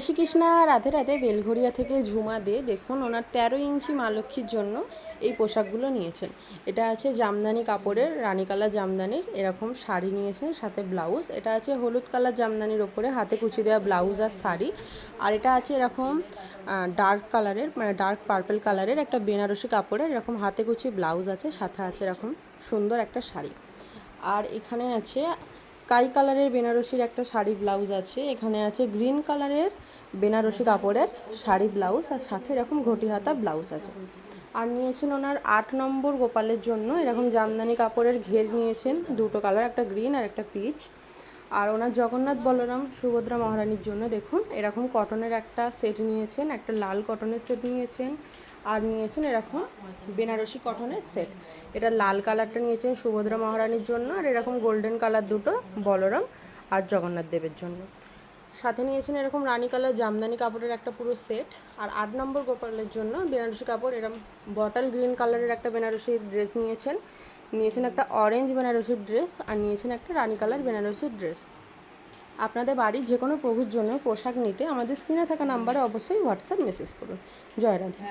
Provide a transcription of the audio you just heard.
শ্রীকৃষ্ণা রাধে রাধে। বেলঘড়িয়া থেকে ঝুমা দে দেখুন ওনার 13 ইঞ্চি মা লক্ষ্মীর জন্য এই পোশাকগুলো নিয়েছেন। এটা আছে জামদানি কাপড়ের, রানী কালার জামদানির এরকম শাড়ি নিয়েছেন, সাথে ব্লাউজ। এটা আছে হলুদ কালার জামদানির ওপরে হাতে কুচি দেওয়া ব্লাউজ আর শাড়ি। আর এটা আছে এরকম ডার্ক কালারের, মানে ডার্ক পার্পল কালারের একটা বেনারসি কাপড়ের এরকম হাতে কুচি ব্লাউজ আছে, সাথে আছে এরকম সুন্দর একটা শাড়ি। আর এখানে আছে স্কাই কালারের বেনারসির একটা শাড়ি ব্লাউজ আছে। এখানে আছে গ্রিন কালারের বেনারসি কাপড়ের শাড়ি ব্লাউজ, আর সাথে এরকম ঘটি হাতা ব্লাউজ আছে। আর নিয়েছেন ওনার 8 নম্বর গোপালের জন্য এরকম জামদানি কাপড়ের ঘের নিয়েছেন, দুটো কালার, একটা গ্রিন আর একটা পিচ। আর ওনার জগন্নাথ বলরাম সুভদ্রা মহারানীর জন্য দেখুন এরকম কটনের একটা সেট নিয়েছেন, একটা লাল কটনের সেট নিয়েছেন, আর নিয়েছেন এরকম বেনারসি কটনের সেট। এটা লাল কালারটা নিয়েছেন সুভদ্রা মহারানীর জন্য, আর এরকম গোল্ডেন কালার দুটো বলরাম আর জগন্নাথ দেবের জন্য। সাথে নিয়েছেন এরকম রানী কালার জামদানি কাপড়ের একটা পুরো সেট। আর 8 নম্বর গোপালের জন্য বেনারসি কাপড় এরকম বটল গ্রিন কালারের একটা বেনারসি ড্রেস নিয়েছেন, নিয়েছেন একটা অরেঞ্জ বেনারসি ড্রেস, আর নিয়েছেন একটা রানী কালার বেনারসি ড্রেস। আপনাদের বাড়ির যে কোনো প্রভুর জন্য পোশাক নিতে আমাদের স্ক্রিনে থাকা নাম্বারে অবশ্যই হোয়াটসঅ্যাপ মেসেজ করুন। জয় রাধে।